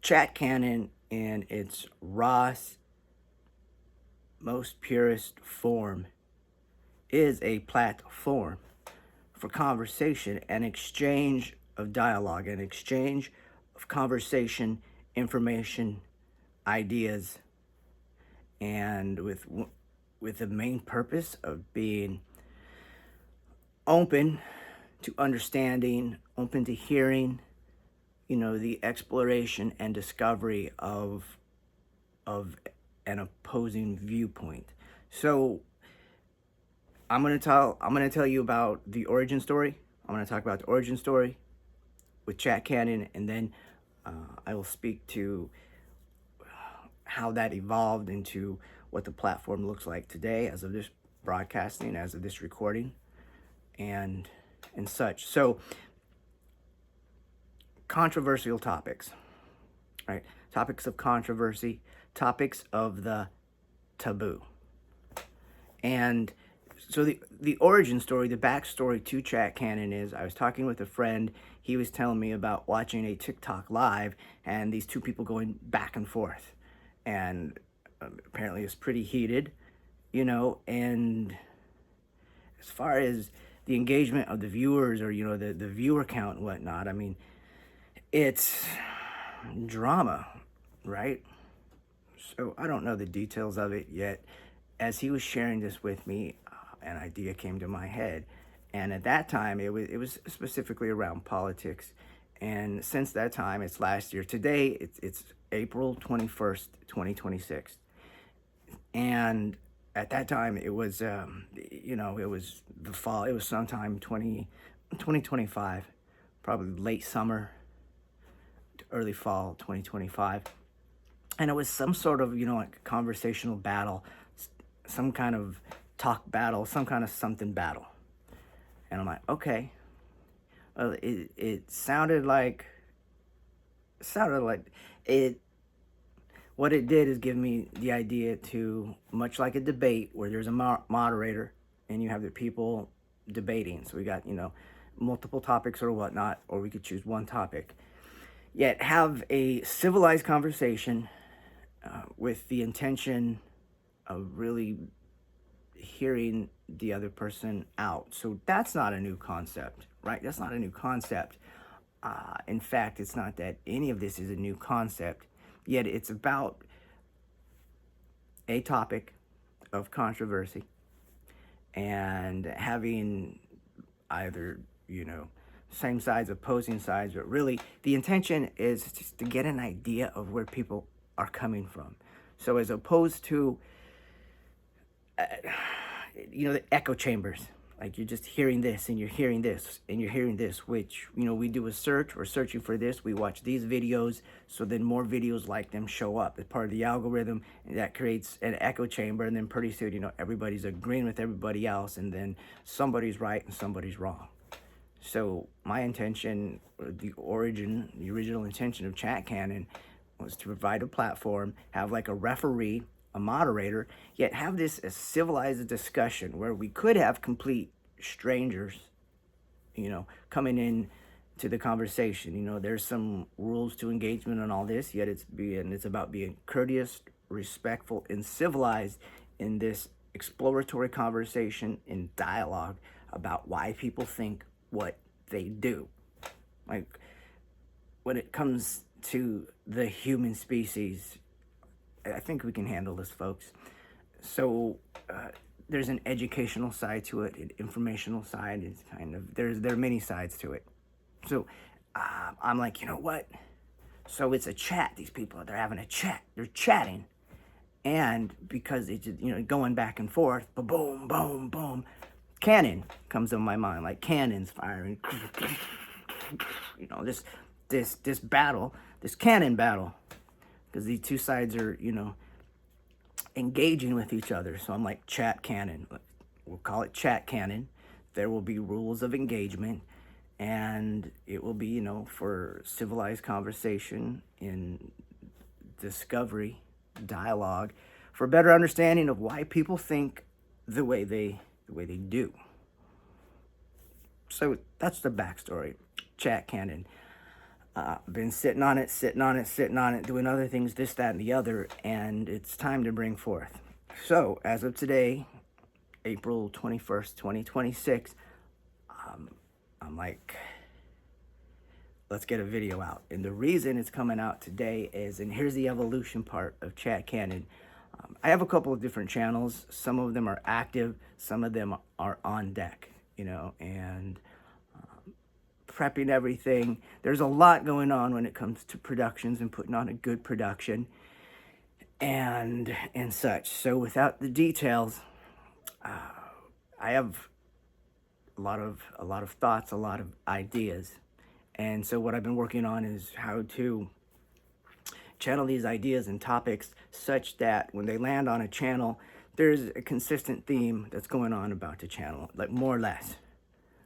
Chat canon in its rawest, most purest form is a platform for conversation and exchange of dialogue, and exchange of conversation, information, ideas, and with the main purpose of being open to understanding, open to hearing, the exploration and discovery of an opposing viewpoint. So I'm gonna tell you about the origin story. I'm gonna talk about the origin story with Chat Cannon, and then I will speak to how that evolved into what the platform looks like today, as of this broadcasting, as of this recording, and such. So, controversial topics, right? Topics of controversy, topics of the taboo. And so the origin story, the backstory to Chat Cannon is, I was talking with a friend. He was telling me about watching a TikTok live and these two people going back and forth. And apparently it's pretty heated, and as far as the engagement of the viewers, or, the viewer count and whatnot, I mean, it's drama, right? So I don't know the details of it yet. As he was sharing this with me, an idea came to my head, and at that time it was specifically around politics. And since that time, it's last year. Today it's April 21st, 2026, and at that time it was it was the fall. It was sometime 2025, probably late summer to early fall 2025. And it was some sort of, like a conversational battle, some kind of talk battle, some kind of something battle. And I'm like, okay. Well, it sounded like it. What it did is give me the idea to, much like a debate where there's a moderator and you have the people debating. So we got, multiple topics or whatnot, or we could choose one topic. Yet have a civilized conversation with the intention of really hearing the other person out. So that's not a new concept, right? That's not a new concept. In fact, it's not that any of this is a new concept, yet it's about a topic of controversy and having either, same sides, opposing sides, but really the intention is just to get an idea of where people are coming from. So as opposed to, the echo chambers, like you're just hearing this and you're hearing this and you're hearing this, which, we do a search, we're searching for this, we watch these videos, so then more videos like them show up as part of the algorithm, and that creates an echo chamber, and then pretty soon, everybody's agreeing with everybody else, and then somebody's right and somebody's wrong. So my intention, the original intention of Chat Cannon was to provide a platform, have like a referee, a moderator, yet have this a civilized discussion where we could have complete strangers, coming in to the conversation. There's some rules to engagement and all this, yet it's about being courteous, respectful, and civilized in this exploratory conversation and dialogue about why people think what they do. Like, when it comes to the human species, I think we can handle this, folks. So there's an educational side to it, an informational side. It's kind of, there are many sides to it. So I'm like, you know what? So it's a chat. These people, they're having a chat. They're chatting, and because it's going back and forth, boom, boom, boom, cannon comes in my mind, like cannons firing. This battle, this cannon battle, because these two sides are, engaging with each other. So I'm like, Chat Cannon. We'll call it Chat Cannon. There will be rules of engagement, and it will be, for civilized conversation in discovery, dialogue, for a better understanding of why people think the way they do. So that's the backstory. Chat Cannon. Been sitting on it, doing other things, this, that, and the other, and it's time to bring forth. So, as of today, April 21st, 2026, I'm like, let's get a video out. And the reason it's coming out today is, and here's the evolution part of Chat Cannon. I have a couple of different channels. Some of them are active, some of them are on deck, and prepping everything. There's a lot going on when it comes to productions and putting on a good production and such. So without the details, I have a lot of thoughts, a lot of ideas. And so what I've been working on is how to channel these ideas and topics such that when they land on a channel, there's a consistent theme that's going on about the channel, like more or less.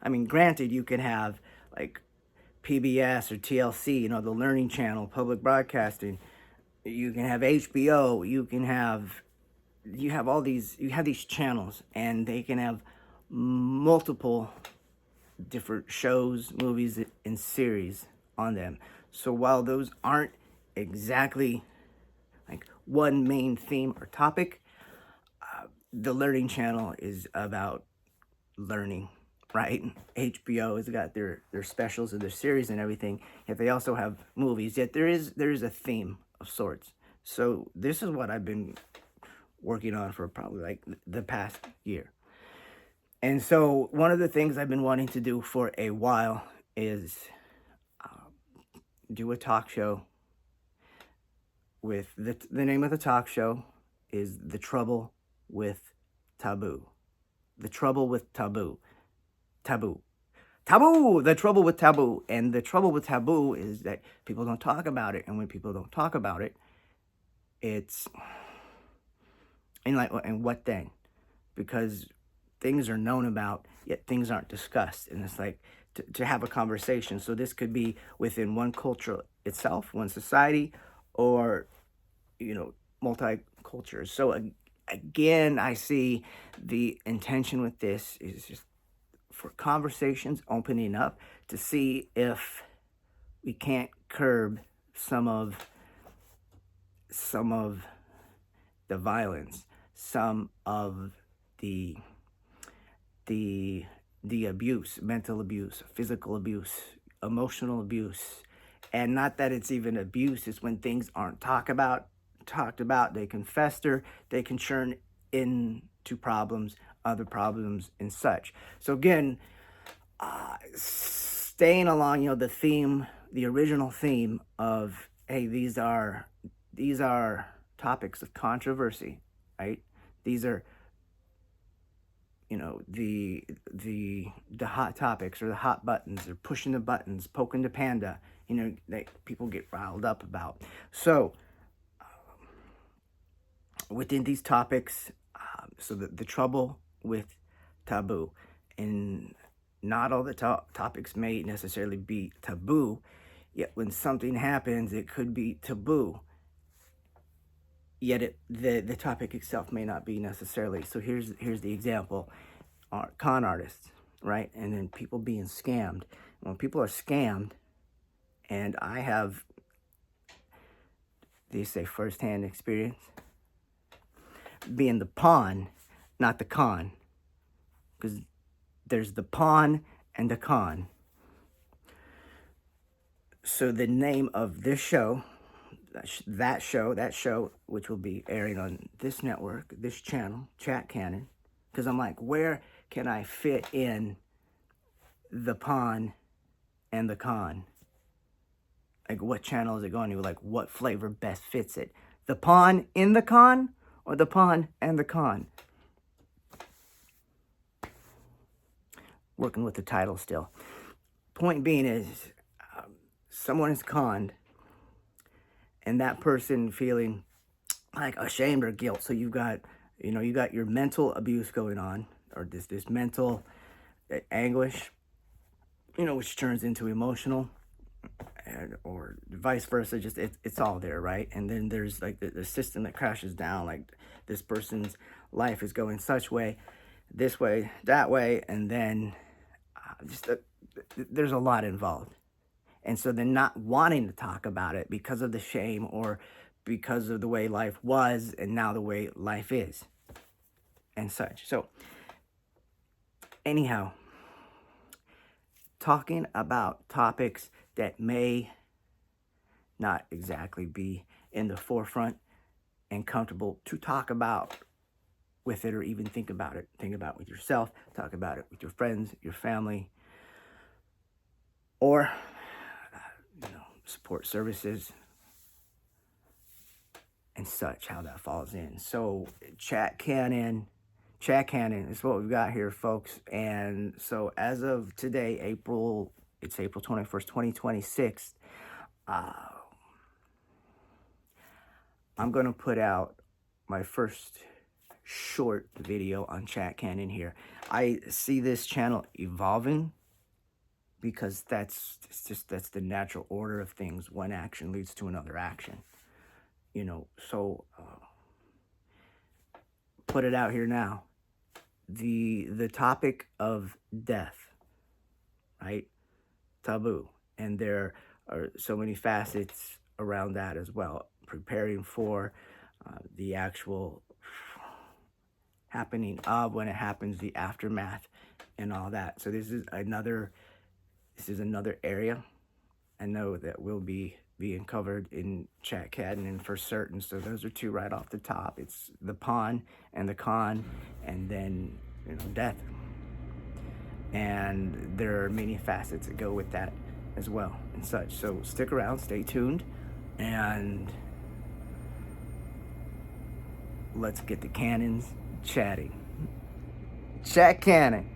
I mean, granted, you can have like PBS or TLC, the Learning Channel, public broadcasting. You can have HBO. You have these channels, and they can have multiple different shows, movies, and series on them. So while those aren't exactly like one main theme or topic, the Learning Channel is about learning, right? HBO has got their specials and their series and everything, yet they also have movies, yet there is a theme of sorts. So this is what I've been working on for probably like the past year. And so one of the things I've been wanting to do for a while is do a talk show with the name of the talk show is The Trouble with Taboo. The Trouble with Taboo. Taboo. Taboo! The trouble with taboo. And the trouble with taboo is that people don't talk about it. And when people don't talk about it, it's... And what then? Because things are known about, yet things aren't discussed. And it's like to have a conversation. So this could be within one culture itself, one society, or, multi-cultures. So again, I see the intention with this is just for conversations opening up to see if we can't curb some of the violence, some of the abuse, mental abuse, physical abuse, emotional abuse. And not that it's even abuse, it's when things aren't talked about, they can fester, they can churn into problems, other problems, and such. So again, staying along, the theme, the original theme of, hey, these are topics of controversy, right? These are, the hot topics or the hot buttons, or pushing the buttons, poking the panda, that people get riled up about. So within these topics, so the trouble with taboo, and not all the topics may necessarily be taboo, yet when something happens, it could be taboo. Yet the topic itself may not be necessarily. So here's the example: con artists, right? And then people being scammed. When people are scammed, and I have, they say, firsthand experience being the pawn, not the con, because there's the pawn and the con. So the name of this show, that show, which will be airing on this network, this channel, Chat Cannon, because I'm like, where can I fit in the pawn and the con? Like, what channel is it going to? Like, what flavor best fits it? The pawn in the con, or the pawn and the con? Working with the title still. Point being is, someone is conned, and that person feeling like ashamed or guilt. So you got your mental abuse going on, or this mental anguish, which turns into emotional, or vice versa. Just it's all there, right? And then there's like the system that crashes down. Like, this person's life is going such way, this way, that way, and then there's a lot involved. And so then not wanting to talk about it because of the shame or because of the way life was and now the way life is and such. So anyhow, talking about topics that may not exactly be in the forefront and comfortable to talk about with it or even think about it. Think about it with yourself, talk about it with your friends, your family, or support services and such, how that falls in. So chat cannon is what we've got here, folks. And so as of today, it's April 21st, 2026, I'm going to put out my first short video on chat cannon here. I see this channel evolving because that's the natural order of things. One action leads to another action, so put it out here now. The topic of death, right? Taboo. And there are so many facets around that as well. Preparing for the actual happening of when it happens, the aftermath and all that. So this is another area I know that will be being covered in chat cannon for certain. So those are two right off the top. It's the pawn and the con, and then death. And there are many facets that go with that as well and such. So stick around, stay tuned, and let's get the cannons chatting. Chat cannon.